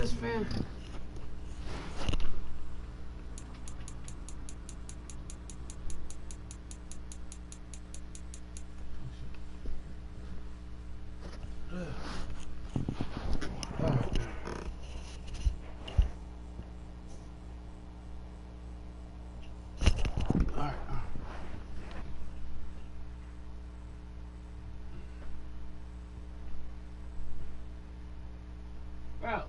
this, fam? Bro.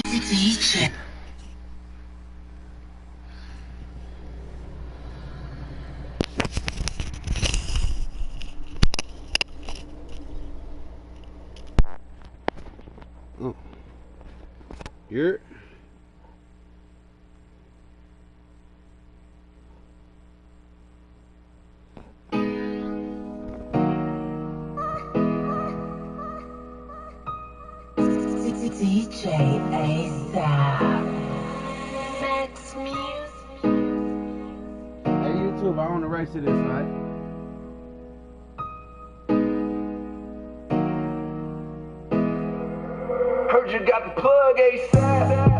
DJ. Oh. You're DJ ASAP. Max Music. Hey YouTube, I own the rights to this, right? Heard you got the plug ASAP.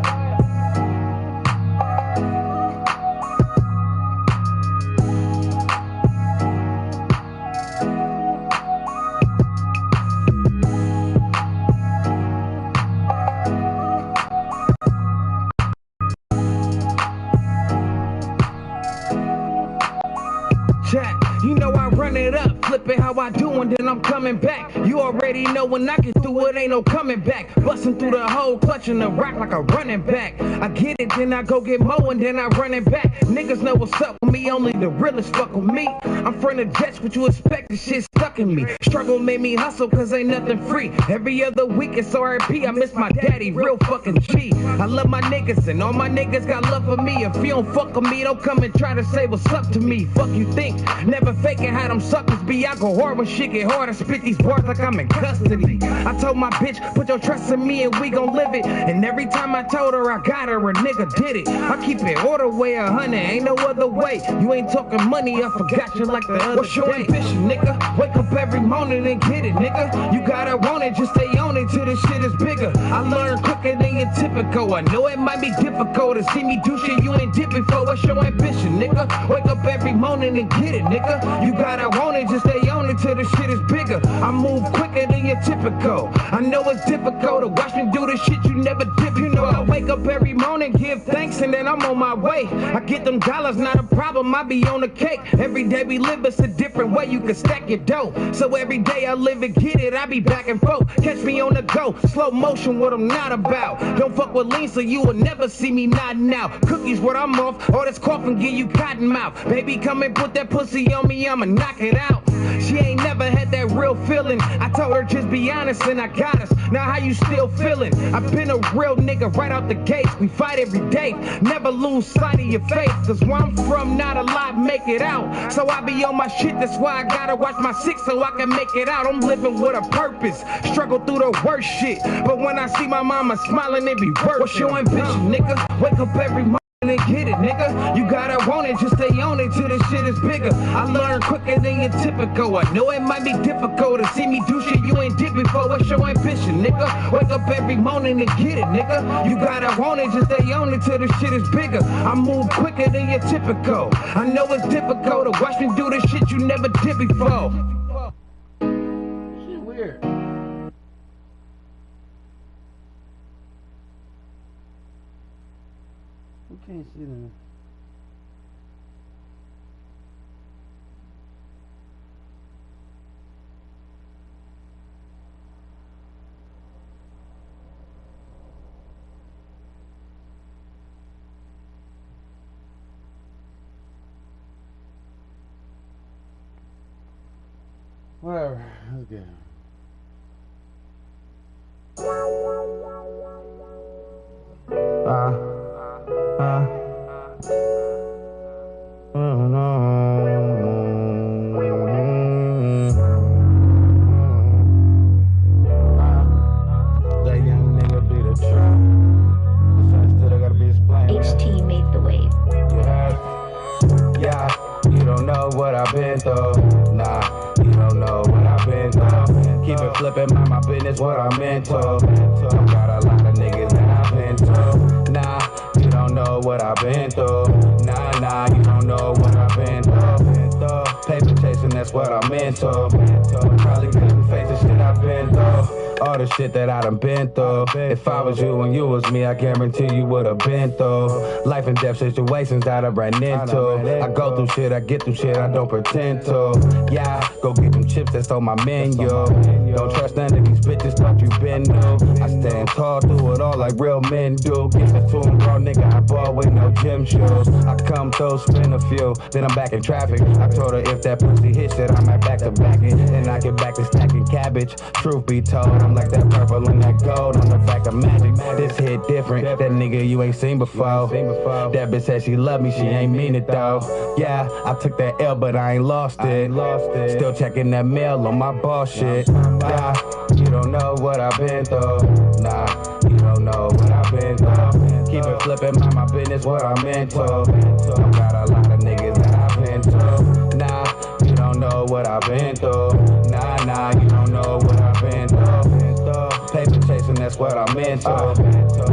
You know I run it up, flip it how I do, and then I'm coming back. You already know when I get through it, ain't no coming back. Busting through the hole, clutching the rock like a running back. I get it, then I go get more, and then I run it back. Niggas know what's up with me, only the realest fuck with me. I'm from the jets, what you expect, the shit stuck in me. Struggle made me hustle, cause ain't nothing free. Every other week it's RIP, I miss my daddy, real fucking G. I love my niggas, and all my niggas got love for me. If you don't fuck with me, don't come and try to say what's up to me. Fuck you think, never faking how them suckers be. I go hard when shit get hard, I spit these bars like I'm in custody. I told my bitch, put your trust in me and we gon' live it. And every time I told her I got her, a nigga did it. I keep it all the way 100, ain't no other way. You ain't talking money, I forgot you like the other What's your ambition, nigga? Wake up every morning and get it, nigga. You gotta want it, just stay on it till this shit is bigger. I learn quicker than your typical. I know it might be difficult to see me do shit you ain't did before. What's your ambition, nigga? Wake up every morning and get it, nigga. You gotta want it, just stay on it till the shit is bigger. I move quicker than your typical. I know it's difficult to watch me do the shit you never did. You know I wake up every morning, give thanks, and then I'm on my way. I get them dollars, not a problem, I be on the cake. Every day we live, it's a different way you can stack your dough. So every day I live and get it, I be back and forth. Catch me on the go, slow motion, what I'm not about. Don't fuck with lean, so you will never see me nodding out. Cookies, what I'm off, all this coughing, give you cotton mouth. Baby, come and put that pussy on me, I'ma knock it out. She ain't never had that real feeling. I told her just be honest and I got us. Now how you still feeling? I've been a real nigga right out the gates. We fight every day, never lose sight of your face. Cause where I'm from, not a lot make it out. So I be on my shit, that's why I gotta watch my six so I can make it out. I'm living with a purpose, struggle through the worst shit. But when I see my mama smiling, it be worth it. What's your ambition, nigga? Wake up every morning and get it, nigga. You gotta want it, just stay on it till this shit is bigger. I learn quicker than your typical. I know it might be difficult to see me do shit you ain't did before. What's your ambition, nigga? Wake up every morning and get it, nigga. You gotta want it, just stay on it till this shit is bigger. I move quicker than your typical. I know it's difficult to watch me do the shit you never did before. shit weird. Who can't see them? Whatever. Let's get him. flipping, mind my business, what I'm into. Got a lot of niggas that I've been to. Nah, you don't know what I've been through. Nah, you don't know what I've been through. Paper chasing, that's what I'm into. Probably couldn't face the shit I've been through. All the shit that I done been through. If I was you and you was me, I guarantee you would have been through life and death situations that I ran into. I go through shit, I get through shit, I don't pretend to. Yeah, go get them chips that's on my menu. Don't trust none of these bitches, thought you been new. I stand tall through it all like real men do. Get the two and raw nigga, I ball with no gym shoes. I come through, spin a few, then I'm back in traffic. I told her if that pussy hits it, I might back to back it. Then I get back to stacking cabbage. Truth be told, I'm like that purple and that gold on the back of magic. This hit different, that nigga you ain't seen before. That bitch said she love me, she ain't mean it though. Yeah, I took that L, but I ain't lost it. Still checking that mail on my boss shit. Yeah, you don't know what I've been through. Nah, you don't know what I've been through. Keep it flipping, mind my business, what I'm into. Got a lot of niggas that I've been to. Nah, you don't know what I've been through. Nah, you don't know what I've been through. Paper chasing, that's what I'm into.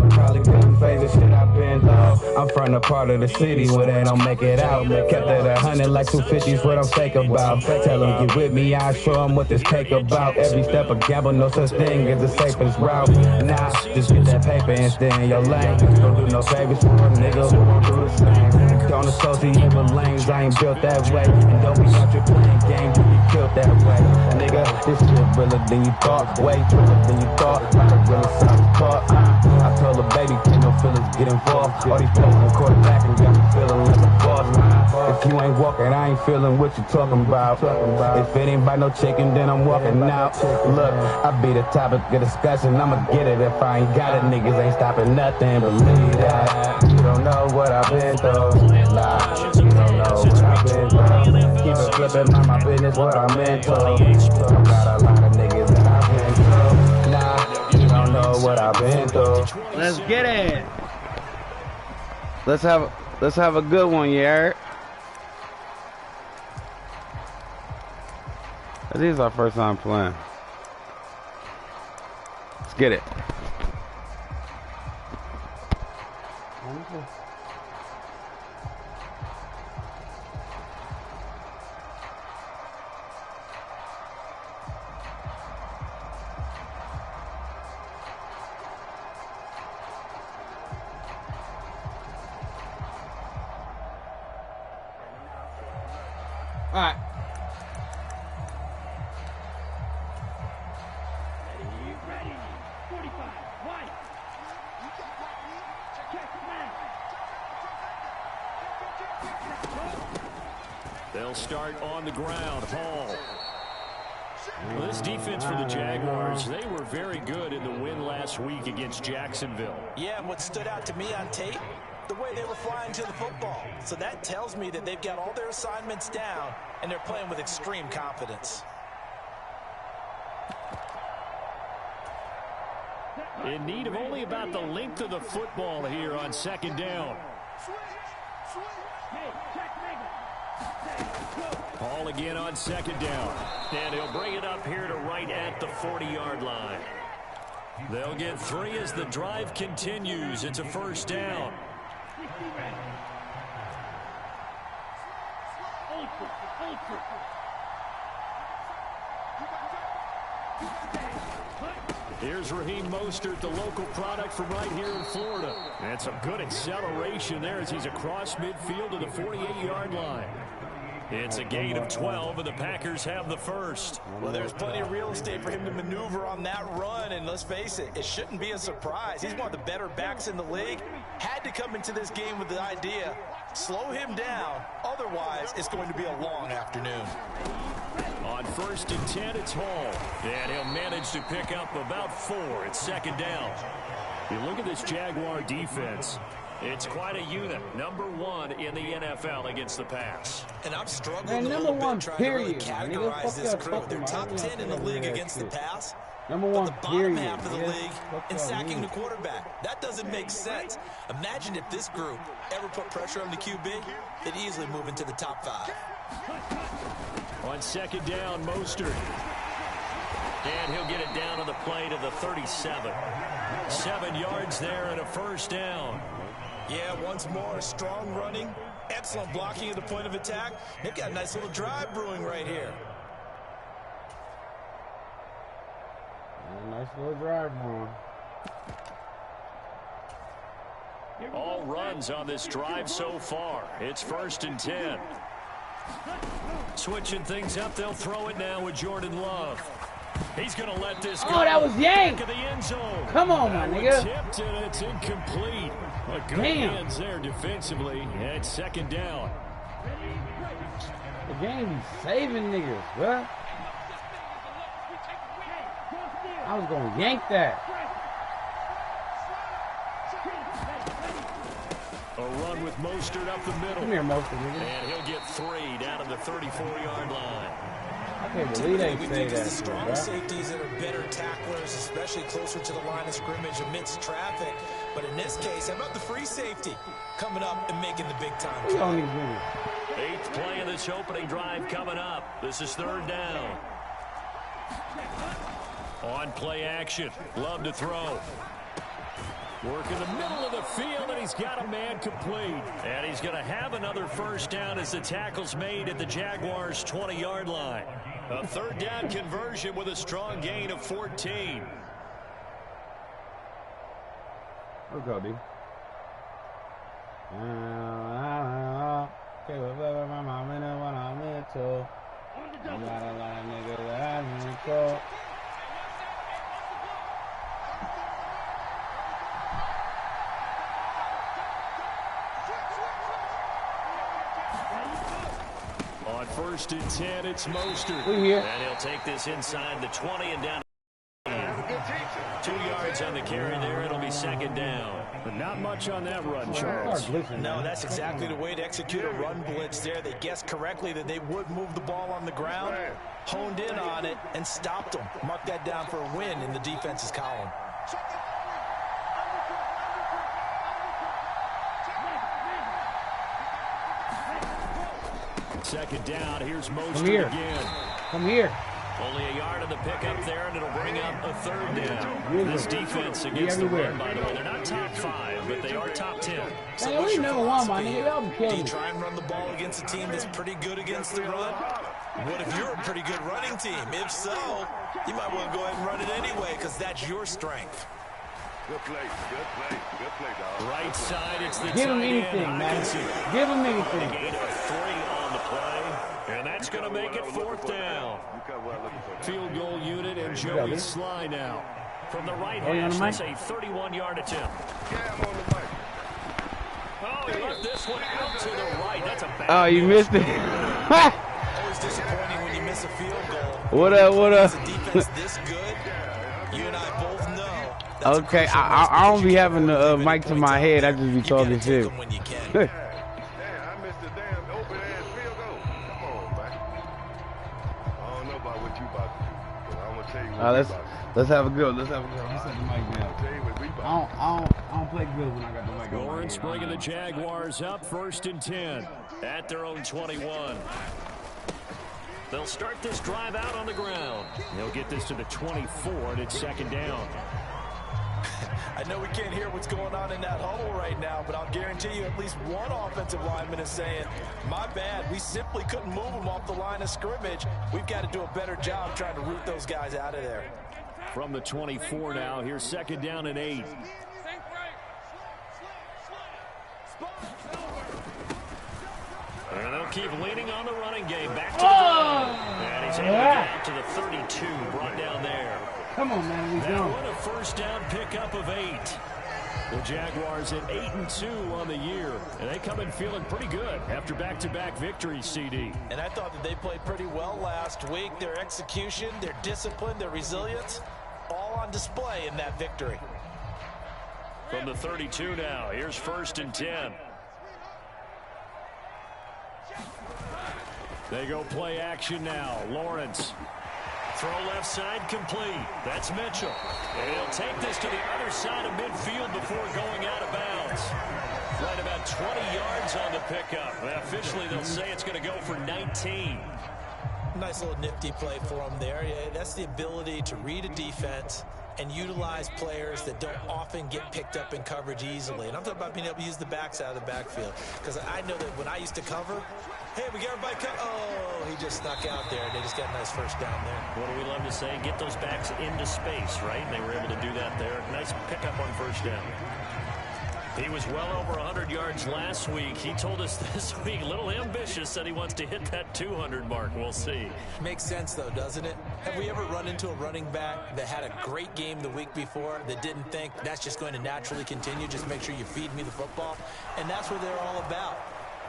Probably couldn't face the shit I've been through. I'm from the part of the city where they don't make it out. Kept it 100 like 250's what I'm fake about. Tell them get with me, I show them what this cake about. Every step a gamble, no such thing as the safest route. Nah, just get that paper and stay in your lane. Don't do no favors for a nigga who won't do the same. Don't associate with lanes, I ain't built that way. And don't be out your playing games, you be killed that way. Nigga, this shit realer than you thought. Way realer than you thought. Like a real sound caught. I told her, baby, can't no feelings get involved. All these folks in the quarterback and got me feeling like a boss. If you ain't walking, I ain't feeling what you talking about. If it ain't by no chicken, then I'm walking out. Look, I be the topic of discussion. I'ma get it if I ain't got it. Niggas ain't stopping nothing. Believe that. You don't know what I've been through. Nah, you don't know what I've been through. Keep it flipping, mind my business, what I'm into. Got a lot of niggas that I've been through. Nah, you don't know what I've been through. Let's get it. Let's have a good one, you heard? This is our first time playing. Let's get it. All right. Ready. 45. White. They'll start on the ground. Hall. Well, this defense for the Jaguars, they were very good in the win last week against Jacksonville. Yeah, and what stood out to me on tape, the way they were flying to the football. So that tells me that they've got all their assignments down, and they're playing with extreme confidence. In need of only about the length of the football here on second down. Hall again on second down. And he'll bring it up here to right at the 40-yard line. They'll get 3 as the drive continues. It's a first down. Here's Raheem Mostert, the local product from right here in Florida. And some good acceleration there as he's across midfield to the 48-yard line. It's a gain of 12, and the Packers have the first. Well, there's plenty of real estate for him to maneuver on that run, and let's face it, it shouldn't be a surprise. He's one of the better backs in the league. Had to come into this game with the idea, slow him down, otherwise it's going to be a long afternoon. On 1st and 10, it's Hall, and he'll manage to pick up about 4 at second down. You look at this Jaguar defense. It's quite a unit. Number 1 in the NFL against the pass. And I'm struggling a little bit trying to really categorize this crew. They're top 10 in the league against the pass. Number 1, but the bottom half of the league in sacking the quarterback. That doesn't make sense. Imagine if this group ever put pressure on the QB, they'd easily move into the top 5. On second down, Mostert. And he'll get it down to the play to the 37. 7 yards there and a first down. Yeah, once more, strong running, excellent blocking at the point of attack. They've got a nice little drive brewing right here. Nice little drive, man. All runs on this drive so far. It's 1st and 10. Switching things up, they'll throw it now with Jordan Love. He's going to let this go. Oh, that was yanked. Back of the end zone. Come on, my nigga. Tipped and it's incomplete. But good hands there defensively. And it's 2nd down. The game be saving niggas, bruh. I was going to yank that. A run with Mostert up the middle. Come here, Mostert, nigga. And he'll get 3 down to the 34-yard line. I can't believe they say that. The strong safeties that are better tacklers, especially closer to the line of scrimmage amidst traffic. But in this case, how about the free safety coming up and making the big time? We on these niggas. 8th play of this opening drive coming up. This is 3rd down. On play action. Love to throw. Work in the middle of the field, and he's got a man complete. And he's going to have another first down as the tackle's made at the Jaguars' 20-yard line. A 3rd down conversion with a strong gain of 14. Let's go, D. Okay, whatever my mom in it when I'm into. I got a lot of niggas that I'm into. On 1st and 10, it's Mostert. We here. And he'll take this inside the 20 and down. 2 yards on the carry there. It'll be 2nd down. But not much on that run, Charles. No, that's exactly the way to execute a run blitz there. They guessed correctly that they would move the ball on the ground, honed in on it, and stopped them. Mark that down for a win in the defense's column. Second down. Here's Mostert Come here. again. Come here. Only a yard of the pickup there, and it'll bring up a 3rd down. This defense against the run, by the way, they're not top 5, but they are top 10. So Man, we never won, my nigga. Y'all be kidding me. Try and run the ball against a team that's pretty good against the run? What if you're a pretty good running team? If so, you might want to go ahead and run it anyway, because that's your strength. Good play, dog. Right side, it's the Give him tight anything, end. man. Give him anything. Gain of 3 on the play, and that's going to make it 4th down. Field goal unit and Joey Sly now. From the right hash, that's a 31-yard attempt. Oh, he left this one out to the right. That's a bad Oh, you missed it. Always disappointing when you miss a field goal. What up, what up? As a defense this good, you and I both know. Okay, I don't be having the mic to my head. I just be talking shit. When you can. I missed a damn open-ass field goal. Come on, man. I don't know about what you about to do, but I'm going to tell you what we about to do. Let's have a good. Let's have a good. Let's set the mic down. I'll tell you what we about to do. I don't play good when I got the mic on. Lawrence bringing the Jaguars up 1st and 10 at their own 21. They'll start this drive out on the ground. They'll get this to the 24, and it's 2nd down. I know we can't hear what's going on in that huddle right now, but I'll guarantee you at least one offensive lineman is saying, my bad, we simply couldn't move them off the line of scrimmage. We've got to do a better job trying to root those guys out of there. From the 24 now, here's 2nd down and 8. And they'll keep leaning on the running game. Back to the ground. And he's able to get out to the 32, brought down there. Come on, man. We Now go. what a first down pickup of 8. The Jaguars at 8-2 on the year, and they come in feeling pretty good after back-to-back victories, CD. And I thought that they played pretty well last week. Their execution, their discipline, their resilience, all on display in that victory. From the 32 now, here's 1st and 10. They go play action now. Lawrence. Throw left side complete. That's Mitchell. And he'll take this to the other side of midfield before going out of bounds. Right about 20 yards on the pickup. And officially, they'll say it's going to go for 19. Nice little nifty play for him there. Yeah, that's the ability to read a defense and utilize players that don't often get picked up in coverage easily. And I'm talking about being able to use the backs out of the backfield. Because I know that when I used to cover, hey, we got everybody cover. Oh, he just snuck out there. They just got a nice first down there. What do we love to say? Get those backs into space, right? And they were able to do that there. Nice pickup on first down. He was well over 100 yards last week. He told us this week, a little ambitious, said he wants to hit that 200 mark. We'll see. Makes sense, though, doesn't it? Have we ever run into a running back that had a great game the week before that didn't think that's just going to naturally continue? Just make sure you feed me the football. And that's what they're all about.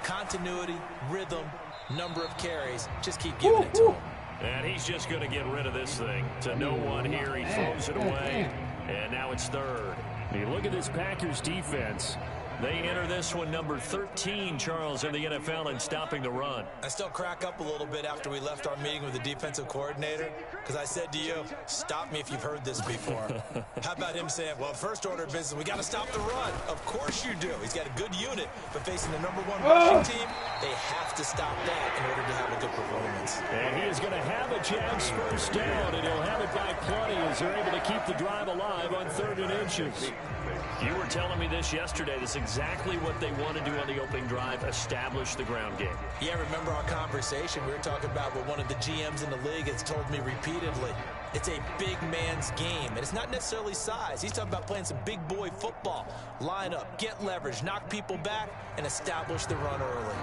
Continuity, rhythm, number of carries. Just keep giving it to him. And he's just going to get rid of this thing. To no one here, he throws it away. And now it's third. You look at this Packers defense. They enter this one number 13, Charles, in the NFL in stopping the run. I still crack up a little bit after we left our meeting with the defensive coordinator because I said to you, stop me if you've heard this before. How about him saying, well, first order of business, we got to stop the run. Of course you do. He's got a good unit, but facing the #1 rushing team, they have to stop that in order to have a good performance. And he is going to have a Jags first down, and he'll have it by plenty as they're able to keep the drive alive on 3rd and inches. You were telling me this yesterday. This is exactly what they want to do on the opening drive, establish the ground game. Yeah, remember our conversation? We were talking about what one of the GMs in the league has told me repeatedly. It's a big man's game, and it's not necessarily size. He's talking about playing some big boy football. Line up, get leverage, knock people back, and establish the run early.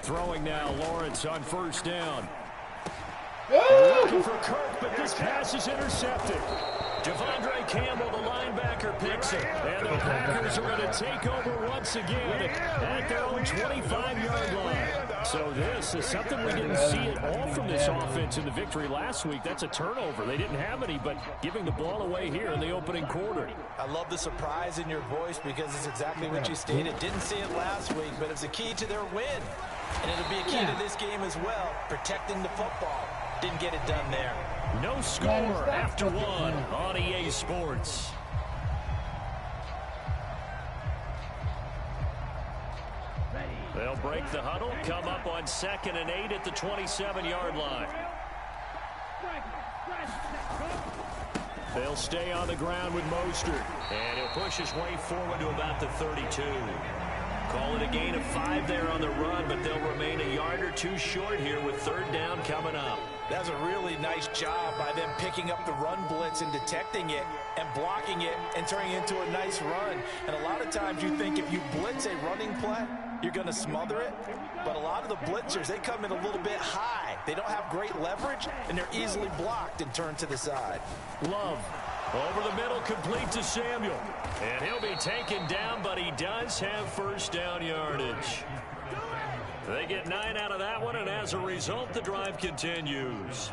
Throwing now, Lawrence on first down. Looking for Kirk, but this pass is intercepted. Devondre Campbell, the linebacker, picks it. And the Packers are going to take over once again at their own 25-yard line. So this is something we didn't see at all from this offense in the victory last week. That's a turnover. They didn't have any, but giving the ball away here in the opening quarter. I love the surprise in your voice because it's exactly what you stated. Didn't see it last week, but it's a key to their win. And it'll be a key to this game as well, protecting the football. Didn't get it done there. No score after one on EA Sports. They'll break the huddle, come up on 2nd and 8 at the 27-yard line. They'll stay on the ground with Mostert, and he'll push his way forward to about the 32. Call it a gain of 5 there on the run, but they'll remain a yard or two short here with 3rd down coming up. That's a really nice job by them picking up the run blitz and detecting it and blocking it and turning it into a nice run. And a lot of times you think if you blitz a running play, you're going to smother it. But a lot of the blitzers, they come in a little bit high. They don't have great leverage, and they're easily blocked and turned to the side. Love. Over the middle, complete to Samuel. And he'll be taken down, but he does have first down yardage. They get 9 out of that one, and as a result, the drive continues.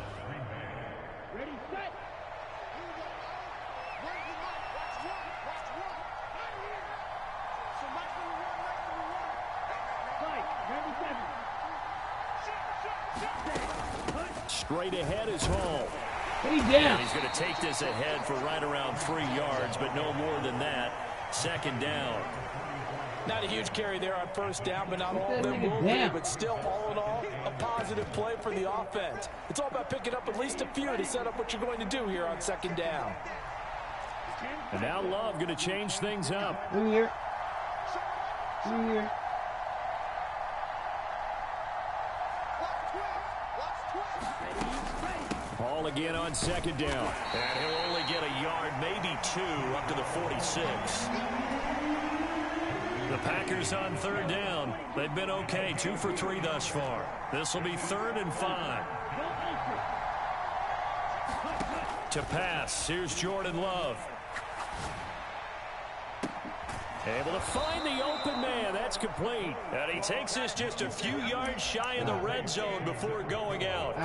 Straight ahead is Hall. And he's going to take this ahead for right around 3 yards, but no more than that. 2nd down. Not a huge carry there on first down, but not all of them will be. But still, all in all, a positive play for the offense. It's all about picking up at least a few to set up what you're going to do here on 2nd down. And now Love going to change things up. Here. Hall again on 2nd down. And he'll only get a yard, maybe 2, up to the 46. The Packers on 3rd down. They've been okay, 2 for 3 thus far. This will be 3rd and 5. To pass, here's Jordan Love. Able to find the open man. That's complete. And he takes this just a few yards shy of the red zone before going out.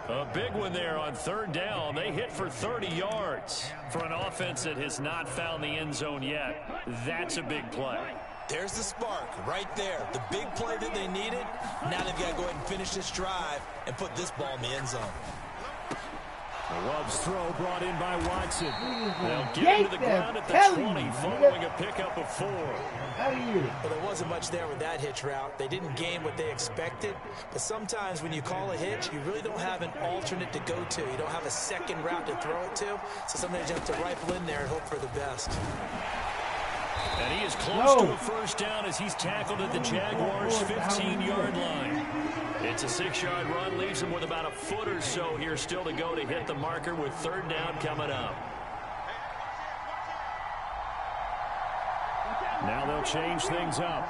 A big one there on 3rd down. They hit for 30 yards. For an offense that has not found the end zone yet, that's a big play. There's the spark right there. The big play that they needed. Now they've got to go ahead and finish this drive and put this ball in the end zone. Love's throw brought in by Watson. They'll get him to the ground at the 20 following a pickup of 4. Well, there wasn't much there with that hitch route. They didn't gain what they expected. But sometimes when you call a hitch, you really don't have an alternate to go to. You don't have a second route to throw it to. So sometimes you have to rifle in there and hope for the best. And he is close to a first down as he's tackled at the Jaguars' 15-yard line. It's a 6-yard run, leaves him with about a foot or so here still to go to hit the marker with 3rd down coming up. Now they'll change things up.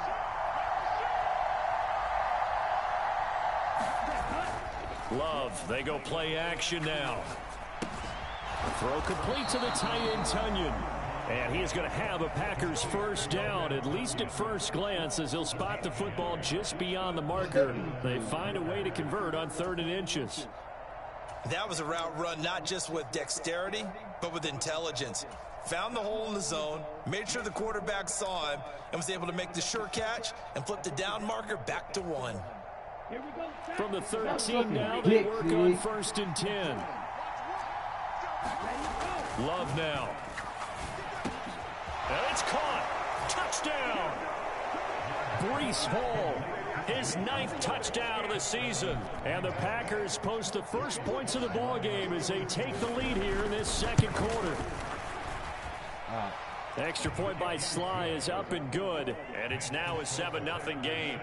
Love, they go play action now. Throw complete to the tight end, Tunyon. And he is going to have a Packers first down, at least at first glance, as he'll spot the football just beyond the marker. They find a way to convert on 3rd and inches. That was a route run not just with dexterity, but with intelligence. Found the hole in the zone, made sure the quarterback saw him, and was able to make the sure catch and flip the down marker back to 1. From the 13 now, they work on 1st and 10. Love now. And it's caught. Touchdown. Breece Hall, his 9th touchdown of the season. And the Packers post the first points of the ball game as they take the lead here in this 2nd quarter. The extra point by Sly is up and good, and it's now a 7-0 game.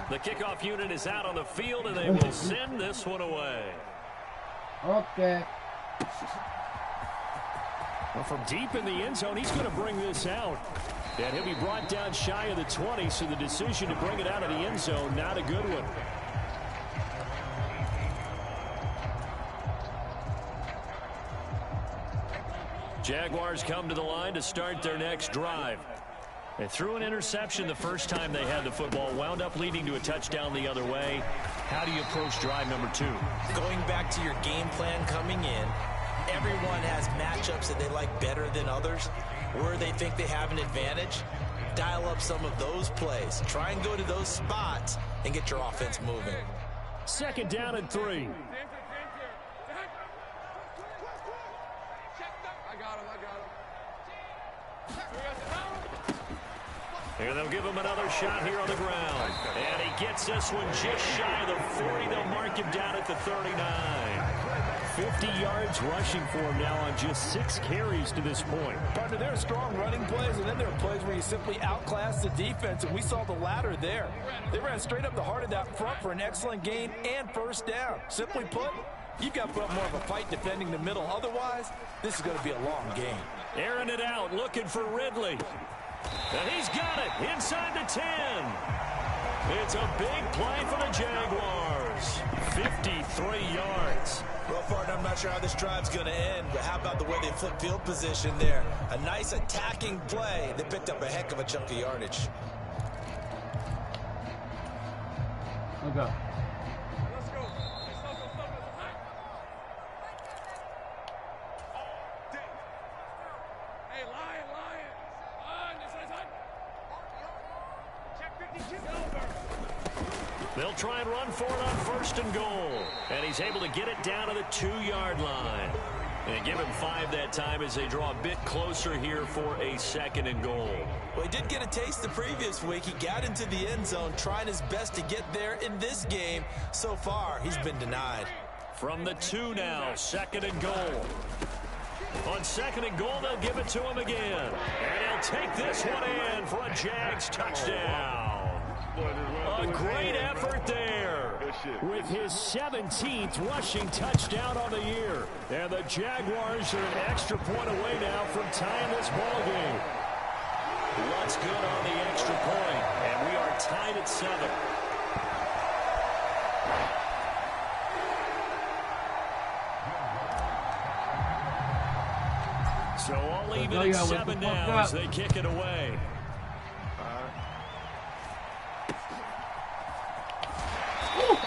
The kickoff unit is out on the field, and they will send this one away. Okay. Well, from deep in the end zone, he's going to bring this out. And he'll be brought down shy of the 20, so the decision to bring it out of the end zone, not a good one. Jaguars come to the line to start their next drive. They threw an interception the first time they had the football, wound up leading to a touchdown the other way. How do you approach drive number 2? Going back to your game plan coming in, everyone has matchups that they like better than others, where they think they have an advantage. Dial up some of those plays. Try and go to those spots and get your offense moving. 2nd down and 3. Here they'll give him another shot here on the ground. And he gets this one just shy of the 40. They'll mark him down at the 39. 50 yards rushing for him now on just 6 carries to this point. Partner, there are strong running plays, and then there are plays where you simply outclass the defense, and we saw the latter there. They ran straight up the heart of that front for an excellent gain and first down. Simply put, you've got to put up more of a fight defending the middle. Otherwise, this is going to be a long game. Airing it out, looking for Ridley. And he's got it inside the 10. It's a big play for the Jaguars. 53 yards. Well, partner, I'm not sure how this drive's going to end, but how about the way they flip field position there? A nice attacking play. They picked up a heck of a chunk of yardage. Okay. They'll try and run for it on 1st and goal. And he's able to get it down to the 2-yard line. And give him 5 that time as they draw a bit closer here for a 2nd and goal. Well, he did get a taste the previous week. He got into the end zone, trying his best to get there in this game. So far, he's been denied. From the 2 now, 2nd and goal. On 2nd and goal, they'll give it to him again. And he'll take this one in for a Jags touchdown. A great effort there with his 17th rushing touchdown on the year. And the Jaguars are an extra point away now from tying this ball game. What's good on the extra point? And we are tied at 7. So all even at 7 now as they kick it away.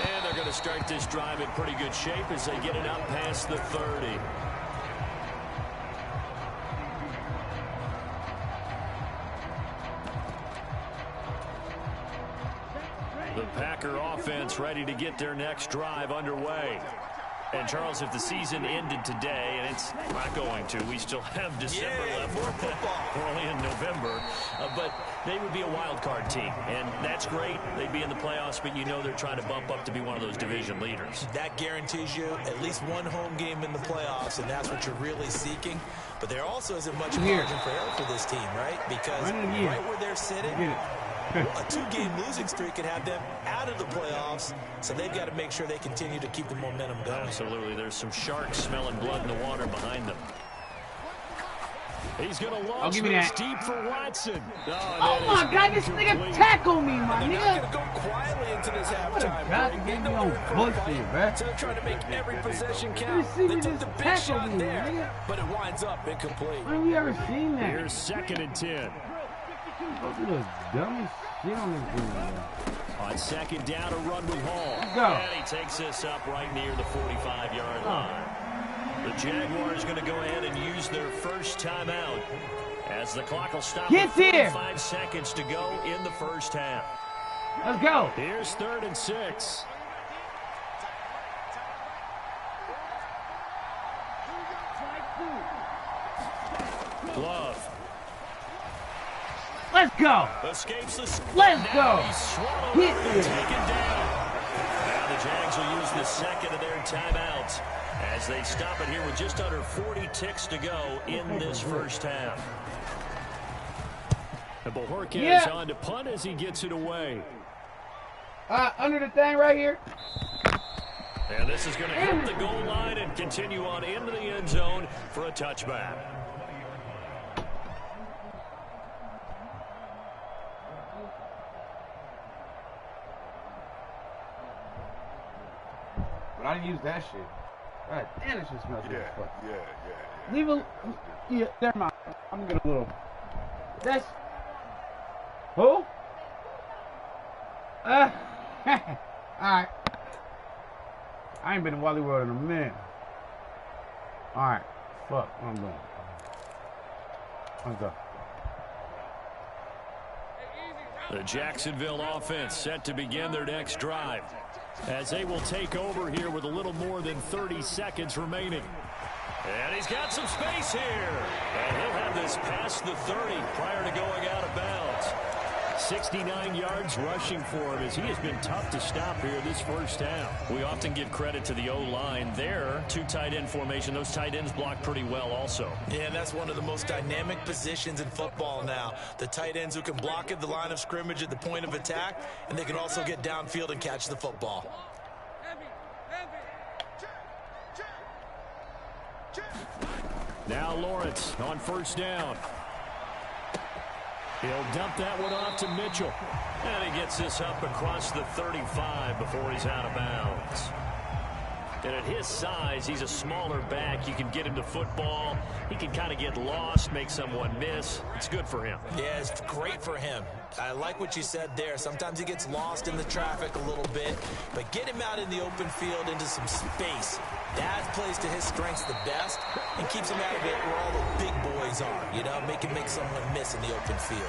And they're going to start this drive in pretty good shape as they get it up past the 30. Packer offense ready to get their next drive underway. And, Charles, if the season ended today, and it's not going to, we still have December left. We're only in November. But they would be a wild card team, and that's great. They'd be in the playoffs, but you know they're trying to bump up to be one of those division leaders. That guarantees you at least one home game in the playoffs, and that's what you're really seeking. But there also isn't much margin for error for this team, right? Because right where they're sitting, a 2-game losing streak could have them out of the playoffs, so they've got to make sure they continue to keep the momentum going. Absolutely. There's some sharks smelling blood in the water behind them. He's going to launch this deep for Watson. Oh my God, this nigga tackled me, my nigga. They're not going to go quietly into this halftime. They know they're bullshit, man. So they're trying to make every possession count. They took the big shot there, but it winds up incomplete. When have we ever seen that? Here's 2nd and 10. Those are the dumbest shit on this game. On 2nd down, a run with Hall. Go. And he takes this up right near the 45-yard line. The Jaguars going to go ahead and use their first timeout as the clock will stop with 45 seconds to go in the first half. Let's go. Here's 3rd and 6. Glove. Let's go. Escapes the Let's go. He's swallowed Hit up and taken down. Now the Jags will use the 2nd of their timeouts as they stop it here with just under 40 ticks to go in this first half. And Bojorquez on to punt as he gets it away. Under the thing right here. And this is going to hit the goal line and continue on into the end zone for a touchback. But I didn't use that shit. God damn, it just smells like fuck. Yeah. Leave a... Yeah, never mind. I'm gonna get a little... That's... Who? Alright. I ain't been in Wally World in a minute. Alright. Fuck, what I'm doing. Let's go. The Jacksonville offense set to begin their next drive as they will take over here with a little more than 30 seconds remaining. And he's got some space here. And he'll have this past the 30 prior to going out of bounds. 69 yards rushing for him as he has been tough to stop here this first half. We often give credit to the O-line there. 2 tight end formation. Those tight ends block pretty well also. Yeah, and that's one of the most dynamic positions in football now. The tight ends who can block at the line of scrimmage at the point of attack, and they can also get downfield and catch the football. Now Lawrence on first down. He'll dump that one off to Mitchell. And he gets this up across the 35 before he's out of bounds. And at his size, he's a smaller back. You can get him to football. He can kind of get lost, make someone miss. It's good for him. Yeah, it's great for him. I like what you said there. Sometimes he gets lost in the traffic a little bit, but get him out in the open field into some space. That plays to his strengths the best and keeps him out of it where all the big boys are, you know, make someone miss in the open field.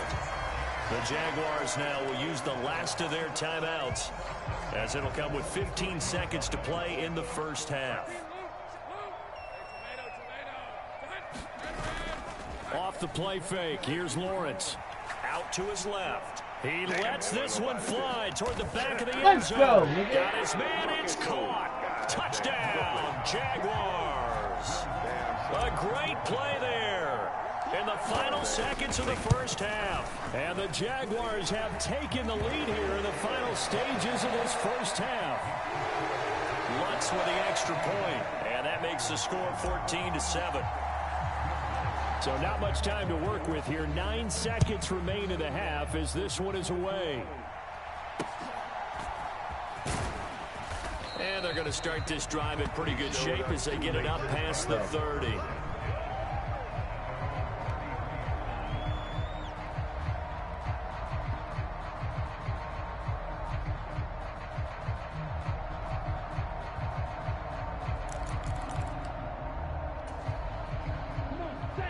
The Jaguars now will use the last of their timeouts as it'll come with 15 seconds to play in the first half. Off the play fake, here's Lawrence. Out to his left. He lets this one fly toward the back of the end zone. Got his man, it's caught. Touchdown, Jaguars. A great play there in the final seconds of the first half. And the Jaguars have taken the lead here in the final stages of this first half. Lutz with the extra point, and that makes the score 14-7. So not much time to work with here. 9 seconds remain in the half as this one is away. And they're going to start this drive in pretty good shape as they get it up past the 30.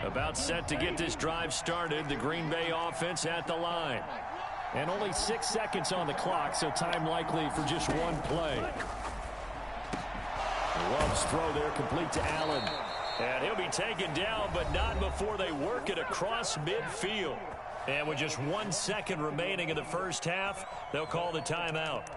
About set to get this drive started. The Green Bay offense at the line. And only 6 seconds on the clock, so time likely for just one play. Love's throw there, complete to Allen. And he'll be taken down, but not before they work it across midfield. And with just 1 second remaining in the first half, they'll call the timeout.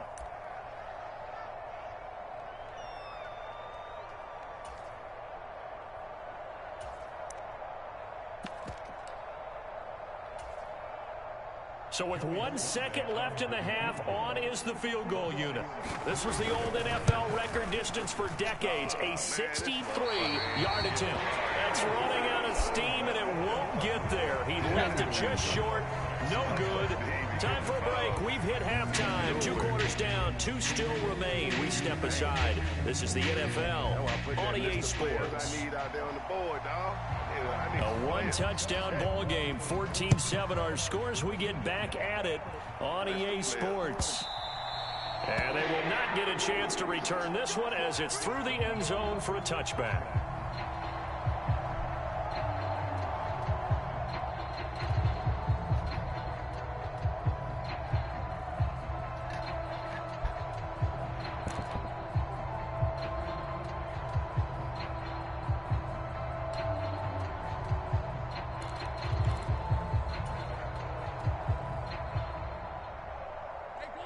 So with 1 second left in the half, on is the field goal unit. This was the old NFL record distance for decades, a 63-yard attempt. That's running out of steam, and it won't get there. He left it just short. No good. Time for a break. We've hit halftime. 2 quarters down. 2 still remain. We step aside. This is the NFL on EA Sports. A 1-touchdown ball game, 14-7 our scores. We get back at it on EA Sports. And they will not get a chance to return this one as it's through the end zone for a touchback.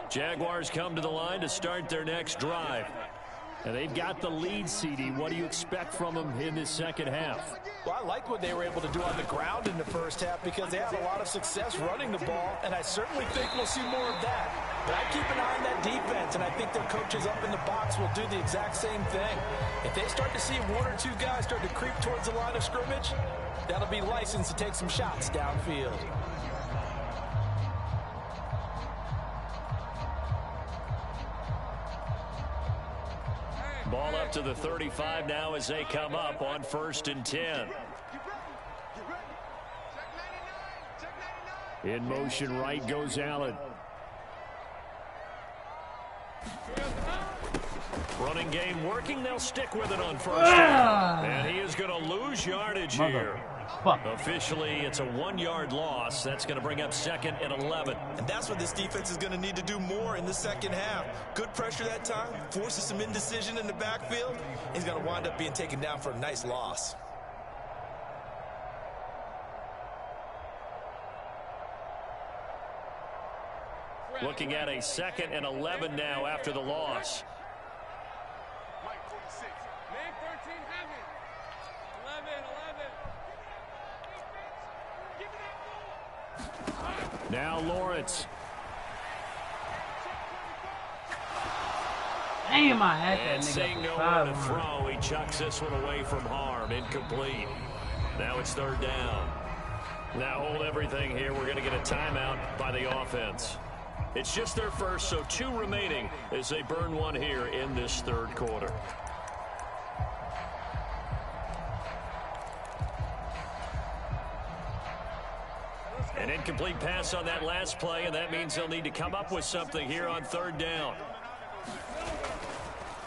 Jaguars come to the line to start their next drive. And they've got the lead, CD. What do you expect from them in this second half? Well, I like what they were able to do on the ground in the first half because they had a lot of success running the ball, and I certainly think we'll see more of that. But I keep an eye on that defense, and I think their coaches up in the box will do the exact same thing. If they start to see 1 or 2 guys start to creep towards the line of scrimmage, that'll be licensed to take some shots downfield. Ball up to the 35 now as they come up on 1st and 10. In motion right goes Allen. Running game working. They'll stick with it on 1st down. And he is going to lose yardage here. Officially, it's a 1-yard loss. That's going to bring up 2nd and 11. And that's what this defense is going to need to do more in the second half. Good pressure that time, forces some indecision in the backfield. He's going to wind up being taken down for a nice loss. Looking at a 2nd and 11 now after the loss. Now Lawrence. Damn, I had that And nigga seeing nowhere to throw, he chucks this one away from harm. Incomplete. Now it's 3rd down. Now hold everything here. We're going to get a timeout by the offense. It's just their first, so 2 remaining as they burn one here in this 3rd quarter. An incomplete pass on that last play, and that means they'll need to come up with something here on 3rd down.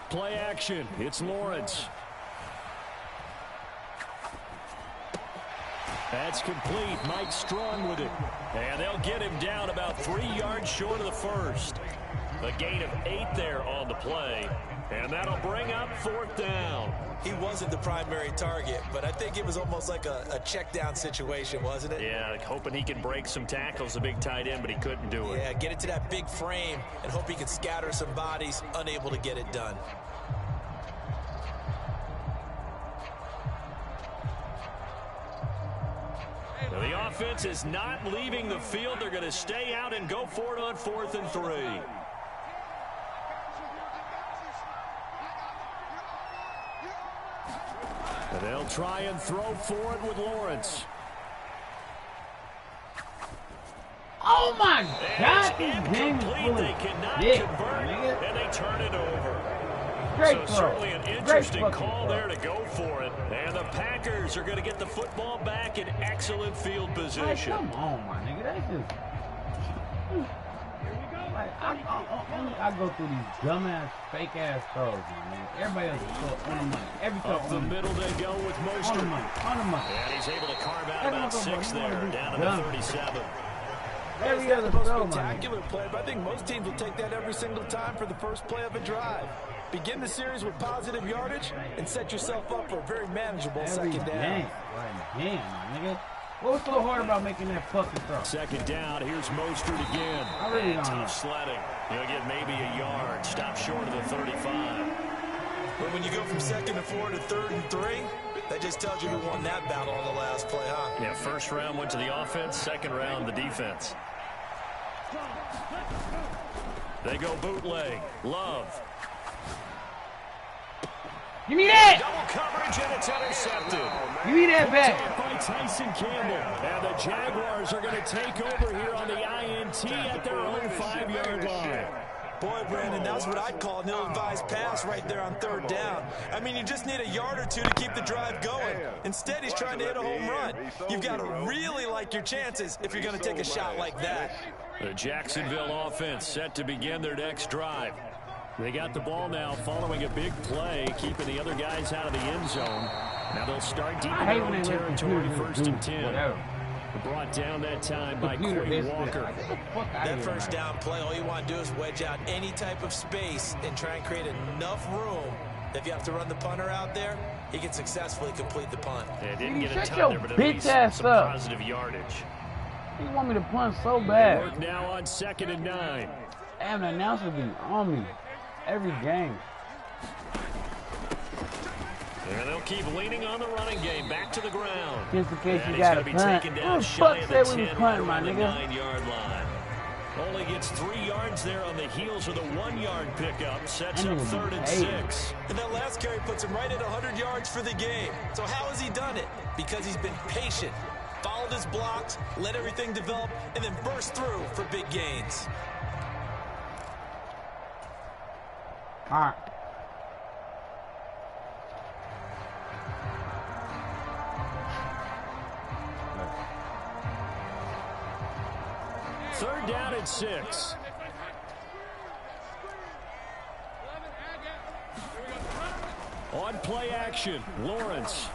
Play action. It's Lawrence. That's complete. Mike Strong with it. And they'll get him down about 3 yards short of the first. A gain of 8 there on the play. And that'll bring up 4th down. He wasn't the primary target, but I think it was almost like a check down situation, wasn't it? Yeah, hoping he could break some tackles, the big tight end, but he couldn't do it. Yeah, get it to that big frame and hope he can scatter some bodies, unable to get it done. Now, the offense is not leaving the field. They're going to stay out and go for it on 4th and 3. And they'll try and throw for it with Lawrence. Oh my God! They cannot convert, and they turn it over. Great so certainly an interesting call there to go for it. And the Packers are going to get the football back in excellent field position. Like, come on, my nigga. That's just... Like, I go through these dumbass, fake-ass throws, man. Everybody else is on the money. Every throw Up the middle they go with Mostert. On the money. And he's able to carve out about 6 there, down to the 37. Every That's other the most throw, man. spectacular play, but I think most teams will take that every single time for the first play of a drive. Begin the series with positive yardage and set yourself up for a very manageable second down. Right, damn, my nigga. What was so hard about making that fucking throw? Second down, here's Mostert again. I really don't know. Tough sledding. He'll get maybe a yard. Stop short of the 35. But when you go from 2nd and 4 to 3rd and 3, that just tells you who won that battle on the last play, huh? Yeah, first round went to the offense, second round the defense. They go bootleg. Love. Give me that! Double coverage and it's intercepted. Give me that back. By Tyson Campbell. And the Jaguars are going to take over here on the INT at their own 5-yard line. Boy, Brandon, that's what I'd call an ill-advised pass right there on 3rd down. I mean, you just need a yard or two to keep the drive going. Instead, he's trying to hit a home run. You've got to really like your chances if you're going to take a shot like that. The Jacksonville offense set to begin their next drive. They got the ball now following a big play, keeping the other guys out of the end zone. Now they'll start deep in their own territory, 1st and 10. Brought down that time by Quay Walker. That first down play, all you want to do is wedge out any type of space and try and create enough room. If you have to run the punter out there, he can successfully complete the punt. Yeah, didn't get a Shut ton your there, but at bitch least ass some up. positive yardage. You want me to punt so They bad. work now on 2nd and 9. Damn, the announcer be on me every game. And they'll keep leaning on the running game, back to the ground. Just in case And you he's got to gonna be punt. taken Who down the shy fuck of said the we was 10, punting, right my around the nigga? 9-yard line. Only gets 3 yards there on the heels of the 1-yard pickup. Sets up 3rd and 6. And that last carry puts him right at 100 yards for the game. So how has he done it? Because he's been patient, followed his blocks, let everything develop, and then burst through for big gains. All right. Third down and 6. On play action, Lawrence.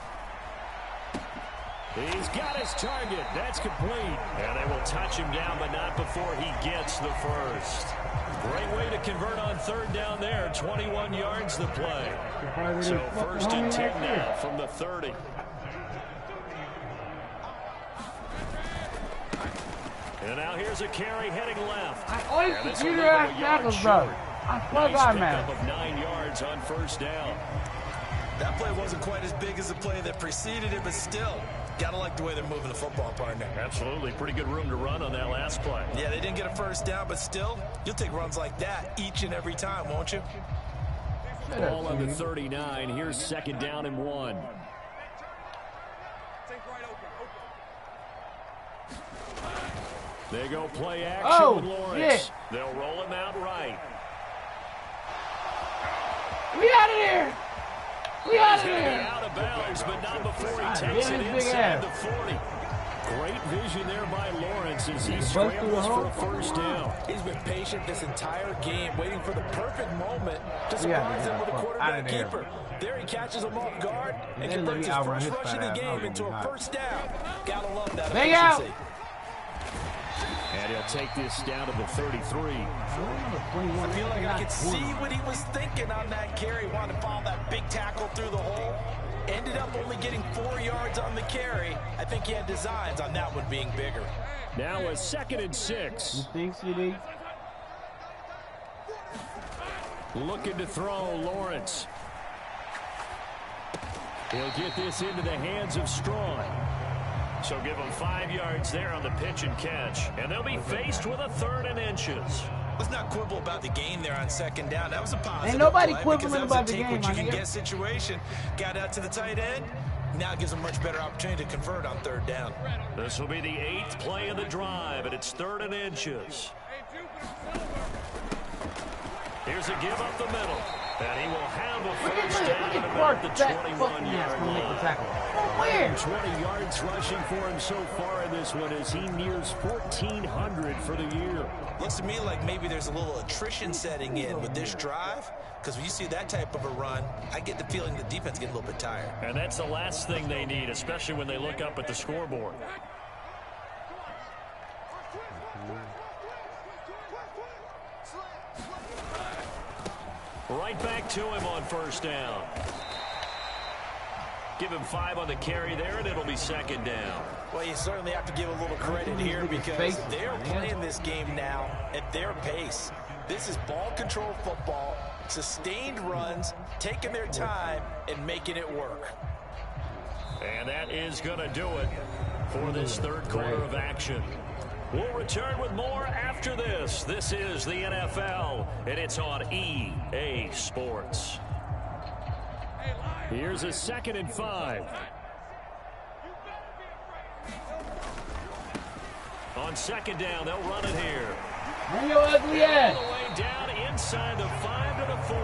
He's got his target. That's complete. And they will touch him down, but not before he gets the first. Great way to convert on 3rd down there. 21 yards the play. So 1st and 10 now from the 30. And now here's a carry heading left. I always And this computer will leave ass him a yard tackles, bro. short. I swear Nice God, man. pickup of 9 yards on 1st down. That play wasn't quite as big as the play that preceded it, but still, gotta like the way they're moving the football, partner. Absolutely. Pretty good room to run on that last play. Yeah, they didn't get a first down, but still, you'll take runs like that each and every time, won't you? Ball on the 39. Here's 2nd down and 1. They go play action with Lawrence. Shit. They'll roll him out right. We out of here. We out of He's here. out of bounds, but not before he God takes damn, it this big inside ass. the 40. Great vision there by Lawrence as he Bust through the scrambles for a hole. 1st down. He's been patient this entire game, waiting for the perfect moment to Yeah, surprise yeah, him with a fuck, quarterback outta there. keeper. There he catches him off guard and Then let converts me his outrun first his rush of fat the ass. game I'll into be a hot. 1st down. Gotta love that Big out. efficiency. And he'll take this down to the 33. I feel like I could see what he was thinking on that carry. Wanted to follow that big tackle through the hole. Ended up only getting 4 yards on the carry. I think he had designs on that one being bigger. Now a 2nd and 6. You think, CD? Looking to throw, Lawrence. He'll get this into the hands of Strong. So give him 5 yards there on the pitch and catch. And they'll be faced with a 3rd and inches. Let's not quibble about the gain there on 2nd down. That was a positive Ain't nobody play quibbling because that was about a the take game, what my you can nigga. get situation. Got out to the tight end. Now it gives them much better opportunity to convert on 3rd down. This will be the 8th play of the drive, and it's 3rd and inches. Here's a give up the middle. And he will have a first down at about the 21-yard line. Where? 20 yards rushing for him so far in this one as he nears 1,400 for the year. Looks to me like maybe there's a little attrition setting in with this drive, because when you see that type of a run, I get the feeling the defense gets a little bit tired. And that's the last thing they need, especially when they look up at the scoreboard. Right back to him on first down. Give him 5 on the carry there, and it'll be second down. Well, you certainly have to give a little credit here because they're playing this game now at their pace. This is ball control football, sustained runs, taking their time, and making it work. And that is going to do it for this third quarter of action. We'll return with more after this. This is the NFL, and it's on EA Sports. Here's a 2nd and 5. On second down, they'll run it here. Bring your ugly ass. All the way down inside the 5 to the 4.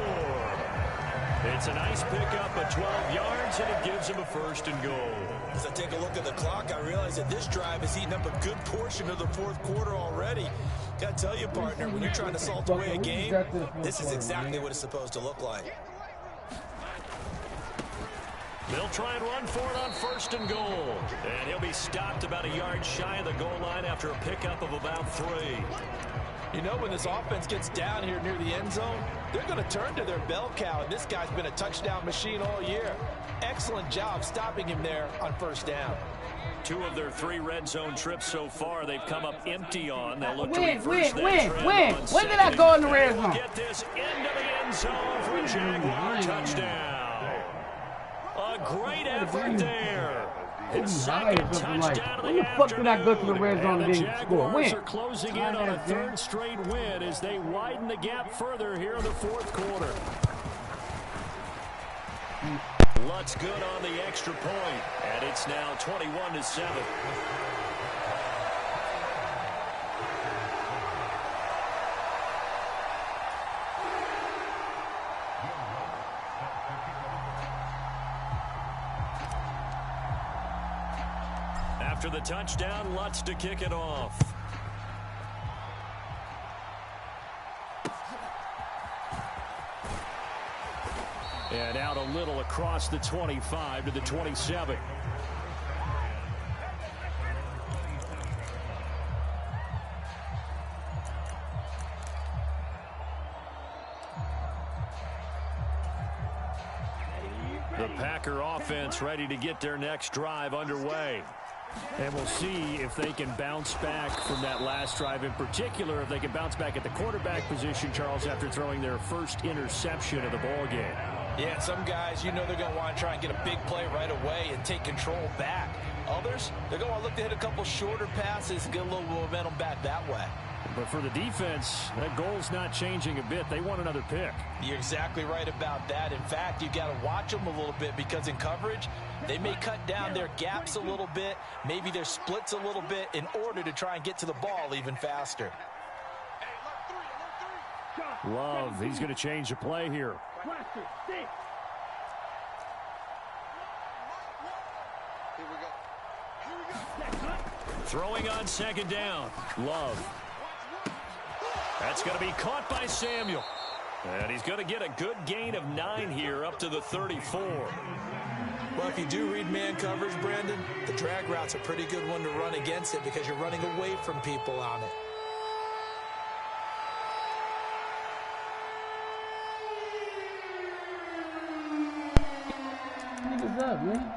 It's a nice pickup of 12 yards, and it gives him a 1st and goal. As I take a look at the clock, I realize that this drive has eaten up a good portion of the 4th quarter already. Got to tell you, partner, when you're trying to salt away a game, this is exactly what it's supposed to look like. They'll try and run for it on 1st and goal. And he'll be stopped about a yard shy of the goal line after a pickup of about 3. You know, when this offense gets down here near the end zone, they're going to turn to their bell cow, and this guy's been a touchdown machine all year. Excellent job stopping him there on 1st down. 2 of their 3 red zone trips so far, they've come up empty on. They'll look to Win. reverse that trend When on did I go in the red We'll zone? get this into the end zone for a Jaguar touchdown. A great effort there. It's second touchdown of when the the fuck did I go to the red zone and and the didn't score? Jaguars When? are closing in on a 3rd straight win as they widen the gap further here in the 4th quarter. Lutz good on the extra point, and it's now 21-7. After the touchdown, Lutz to kick it off. And out a little across the 25 to the 27. The Packer offense ready to get their next drive underway. And we'll see if they can bounce back from that last drive. In particular, if they can bounce back at the quarterback position, Charles, after throwing their first interception of the ball game. Yeah, some guys, you know they're going to want to try and get a big play right away and take control back. Others, they're going to want to look to hit a couple shorter passes and get a little momentum back that way. But for the defense, that goal's not changing a bit. They want another pick. You're exactly right about that. In fact, you got to watch them a little bit because in coverage, they may cut down their gaps a little bit, maybe their splits a little bit in order to try and get to the ball even faster. Love, he's going to change the play here. Throwing on second down. Love. That's going to be caught by Samuel. And he's going to get a good gain of 9 here up to the 34. Well, if you do read man coverage, Brandon, the drag route's a pretty good one to run against it because you're running away from people on it. What's up, man?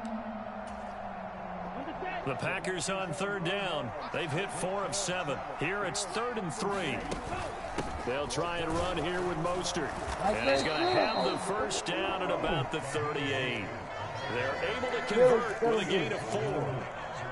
The Packers on 3rd down. They've hit 4 of 7. Here it's 3rd and 3. They'll try and run here with Mostert. And he's going to have the first down at about the 38. They're able to convert with a gain of 4.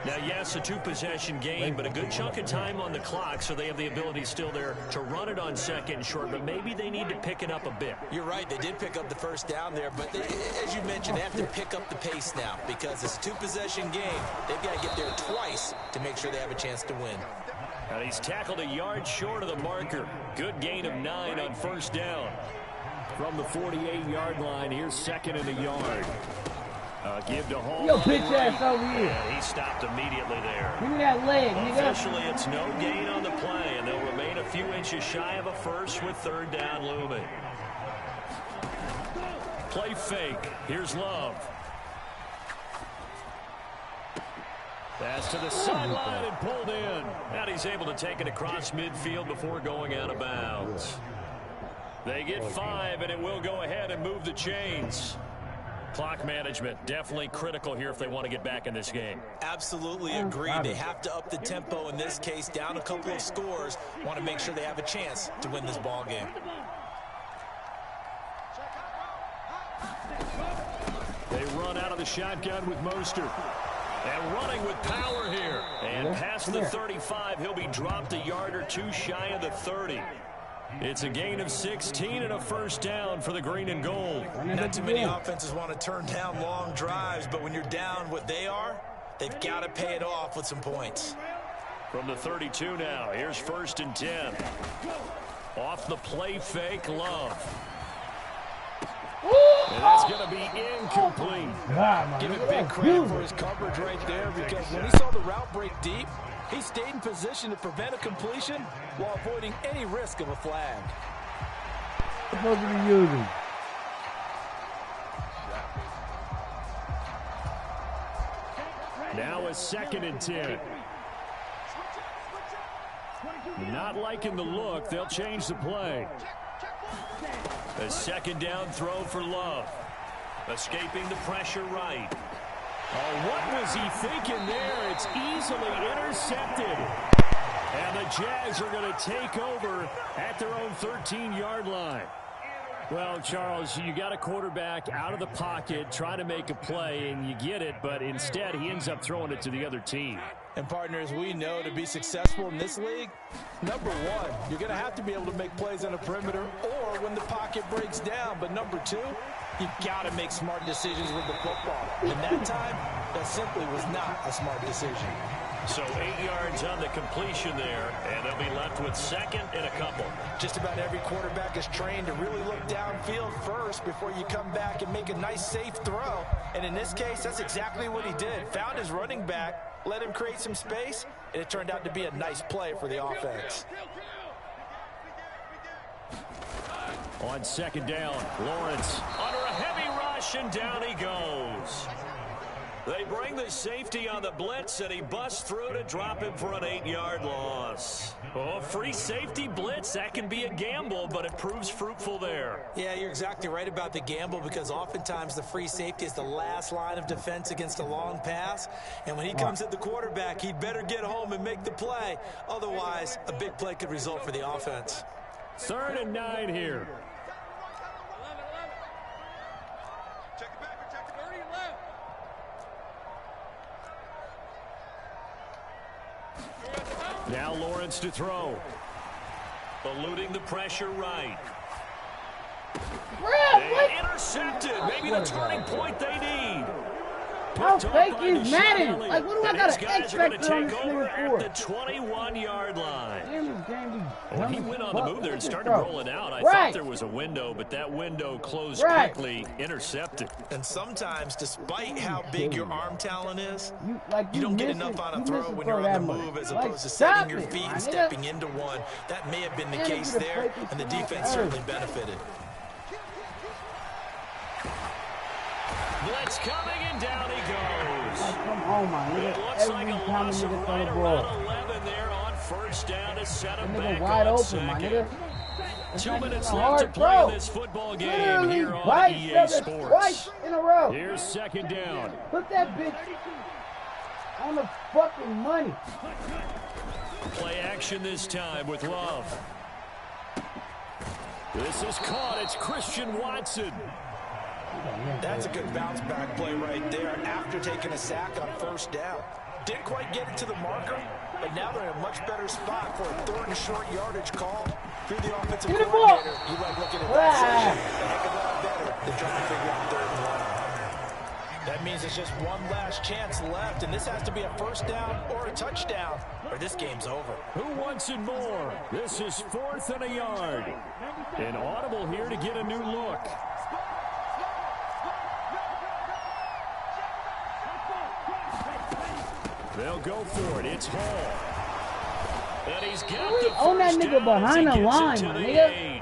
Now, yes, a 2-possession game, but a good chunk of time on the clock, so they have the ability still there to run it on 2nd and short, but maybe they need to pick it up a bit. You're right. They did pick up the first down there, but they, as you mentioned, they have to pick up the pace now because it's a 2-possession game. They've got to get there twice to make sure they have a chance to win. And he's tackled a yard short of the marker. Good gain of 9 on first down. From the 48-yard line, here's 2nd and a yard. Give to Hall. Yo, bitch ass over here. And he stopped immediately there. Give me that leg, nigga. Officially, it's no gain on the play, and they'll remain a few inches shy of a first with 3rd down looming. Play fake. Here's Love. Pass to the sideline and pulled in. And he's able to take it across midfield before going out of bounds. They get 5, and it will go ahead and move the chains. Clock management, definitely critical here if they want to get back in this game. Absolutely agreed. They have to up the tempo in this case, down a couple of scores. Want to make sure they have a chance to win this ball game. They run out of the shotgun with Mostert. And running with power here. And past the 35, he'll be dropped a yard or two shy of the 30. It's a gain of 16 and a first down for the green and gold. Not too many offenses want to turn down long drives, but when you're down what they are, they've got to pay it off with some points. From the 32 now, here's 1st and 10. Off the play fake, Love. And that's going to be incomplete. Give it big credit for his coverage right there, because when he saw the route break deep, he stayed in position to prevent a completion while avoiding any risk of a flag. Supposed to be using. Now a 2nd and 10. Not liking the look. They'll change the play. A 2nd down throw for Love. Escaping the pressure right. Oh, what was he thinking there? It's easily intercepted. And the Jags are going to take over at their own 13-yard line. Well, Charles, you got a quarterback out of the pocket trying to make a play, and you get it, but instead he ends up throwing it to the other team. And partners, we know to be successful in this league, number one, you're going to have to be able to make plays on the perimeter or when the pocket breaks down. But number two, you've got to make smart decisions with the football. And that time, that simply was not a smart decision. So 8 yards on the completion there, and they'll be left with 2nd and a couple. Just about every quarterback is trained to really look downfield first before you come back and make a nice, safe throw. And in this case, that's exactly what he did. Found his running back, let him create some space, and it turned out to be a nice play for the offense. On 2nd down, Lawrence under a heavy rush, and down he goes. They bring the safety on the blitz, and he busts through to drop him for an 8-yard loss. Oh, free safety blitz, that can be a gamble, but it proves fruitful there. Yeah, you're exactly right about the gamble, because oftentimes the free safety is the last line of defense against a long pass. And when he comes at the quarterback, he'd better get home and make the play. Otherwise, a big play could result for the offense. 3rd and 9 here. Now Lawrence to throw. Eluding the pressure right. They intercepted. Maybe the turning point they need. How fake is Madden? Like, what do I got to expect on this nigga for? At the 21-yard line. Damn, When he went on the move there and started rolling out, I thought there was a window, but that window closed quickly, intercepted. And sometimes, despite how big your arm talent is, you don't get enough on a throw when you're on the move as opposed to setting your feet and stepping into one. That may have been the case there, and the defense certainly benefited. Blitz coming, and down he goes. Come on, my nigga. It looks like a loss of right around 11 there on 1st down to set him back wide on open, my 2nd. nigga. 2 minutes left to play in this football game here on EA Sports. Twice in a row. Here's 2nd down. Put that bitch on the fucking money. Play action this time with Love. This is caught. It's Christian Watson. That's a good bounce back play right there after taking a sack on 1st down. Didn't quite get it to the marker, but now they're in a much better spot for a 3rd and short yardage call. Through the offensive coordinator, you like looking at that section a heck of a lot better than trying to figure out 3rd and 1. That means it's just one last chance left, and this has to be a 1st down or a touchdown, or this game's over. Who wants it more? This is 4th and a yard. An audible here to get a new look. They'll go for it. It's Hall. And he's got the on that nigga behind the line, my nigga.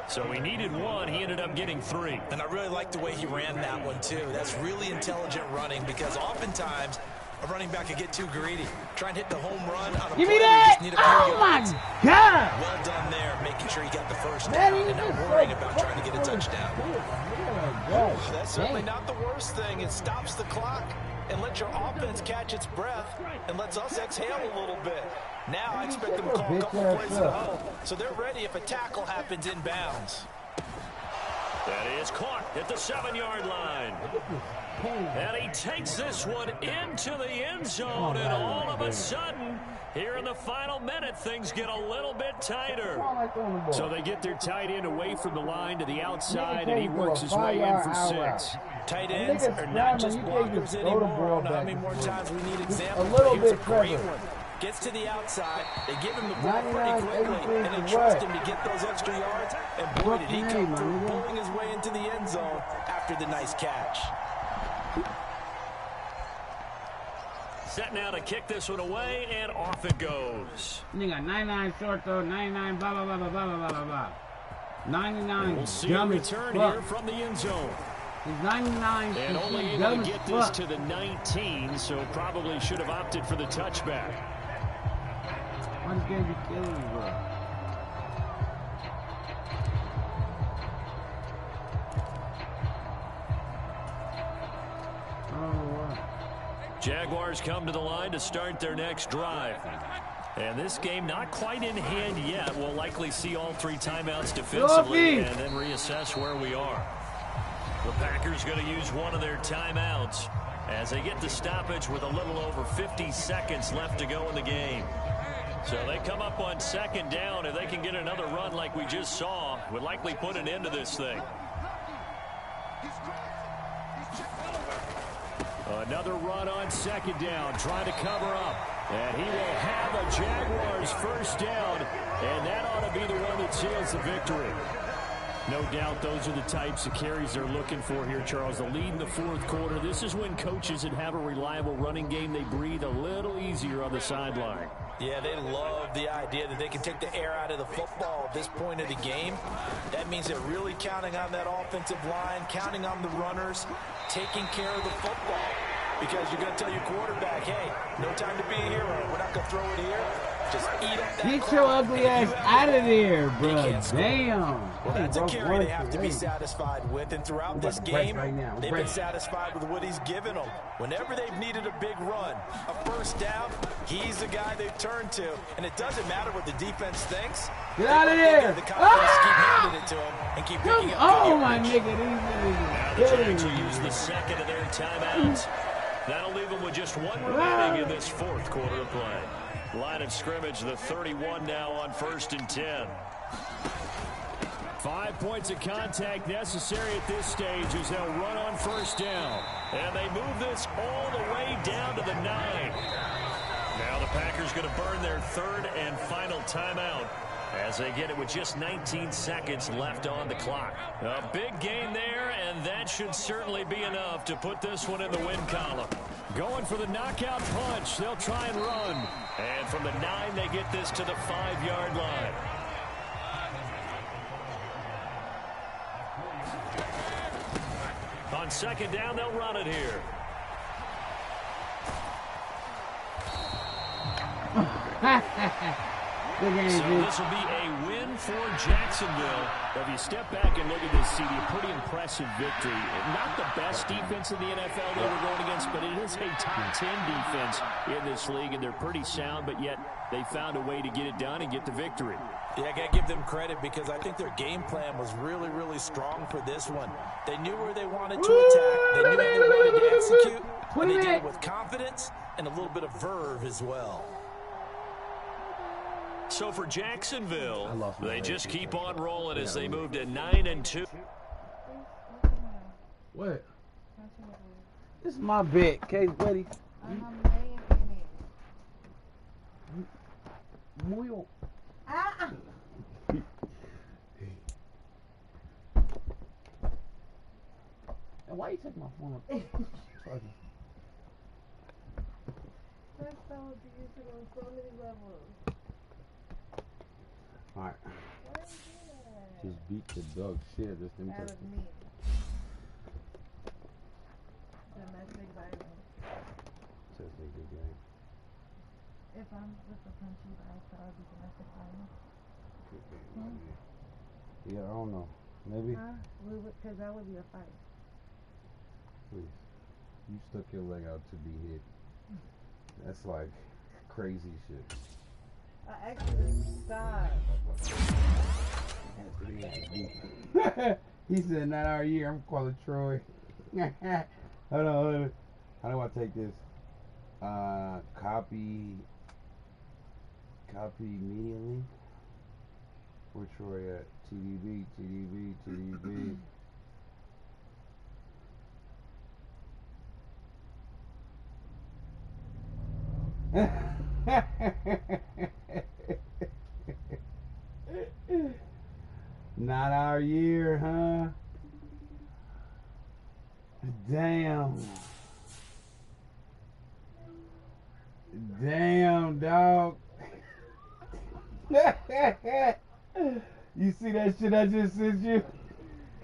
So he needed 1. He ended up getting 3. And I really like the way he ran that one, too. That's really intelligent running, because oftentimes A running back could get too greedy. Try and hit the home run on a Give play me where you that! just need a few Oh my yards. God! Well done there, making sure you got the first down and not worrying about trying to get a touchdown. That's certainly not the worst thing. It stops the clock and lets your offense catch its breath and lets us exhale a little bit. Now I expect them to call a couple plays at home, so they're ready if a tackle happens inbounds. That is caught at the 7-yard line. And he takes this one into the end zone, and all of a sudden, here in the final minute, things get a little bit tighter. So they get their tight end away from the line to the outside, and he works his way in for 6. Tight ends are not just blockers anymore. I don't know how many more times we need examples. A little Here's bit a great clever. one. Gets to the outside. They give him the ball pretty quickly and then trust him to get those extra yards. And boy, did he come through, pulling his way into the end zone after the nice catch. Set now to kick this one away, and off it goes. Nigga, 99 short throw, 99 blah, blah, blah, blah, blah, blah, blah. 99 We'll see dumb a as return fuck. here from the end zone. He's 99 And only able dumb to as get this fuck. to the 19, so probably should have opted for the touchback. Why this game be killing me, bro? Jaguars come to the line to start their next drive. And this game not quite in hand yet. We'll likely see all 3 timeouts defensively and then reassess where we are. The Packers going to use one of their timeouts as they get the stoppage with a little over 50 seconds left to go in the game. So they come up on 2nd down. If they can get another run like we just saw, would likely put an end to this thing. Another run on 2nd down, trying to cover up. And he will have a Jaguars first down, and that ought to be the one that seals the victory. No doubt those are the types of carries they're looking for here, Charles. The lead in the 4th quarter. This is when coaches that have a reliable running game, they breathe a little easier on the sideline. Yeah, they love the idea that they can take the air out of the football at this point of the game. That means they're really counting on that offensive line, counting on the runners, taking care of the football. Because you're going to tell your quarterback, hey, no time to be a hero. We're not going to throw it here. Just eat up that Get your ugly ass out of there, bro. Damn. Well, that's a carry they have to be satisfied with. And throughout this game, they've been satisfied with what he's given them. Whenever they've needed a big run, a first down, he's the guy they've turned to. And it doesn't matter what the defense thinks. Get out of there. The confidence keep handing it to him and keep picking up. Oh, my nigga. Now the Jags will use the 2nd of their timeouts. That'll leave them with just 1 remaining in this 4th quarter of play. Line of scrimmage, the 31 now on 1st and 10. 5 points of contact necessary at this stage as they'll run on 1st down. And they move this all the way down to the 9. Now the Packers going to burn their 3rd and final timeout as they get it with just 19 seconds left on the clock. A big gain there, and that should certainly be enough to put this one in the win column. Going for the knockout punch. They'll try and run. And from the 9, they get this to the 5-yard line. On 2nd down, they'll run it here. So this will be a win for Jacksonville. If you step back and look at this, CD, a pretty impressive victory. Not the best defense in the NFL they were going against, but it is a top 10 defense in this league, and they're pretty sound, but yet they found a way to get it done and get the victory. Yeah, I got to give them credit because I think their game plan was really, really strong for this one. They knew where they wanted to attack. They knew how they wanted to execute, and they did it with confidence and a little bit of verve as well. So for Jacksonville, they just keep on rolling as they move to 9-2. What? This is my bet, Case buddy. Muy. And why you taking my phone up? That's so beautiful on so many levels. Alright. Just beat the dog shit. Just them That was me. Domestic violence. Domestic if I'm with the country life, that would be domestic violence. Yeah, I don't know. Maybe. Huh? Because that would be a fight. Please. You stuck your leg out to be hit. That's like crazy shit. I actually stop. He said, not our year. I'm calling Troy. Hold on. How do I take this? Copy immediately. Where Troy at? TDB. Not our year, huh? Damn, dog. You see that shit I just sent you?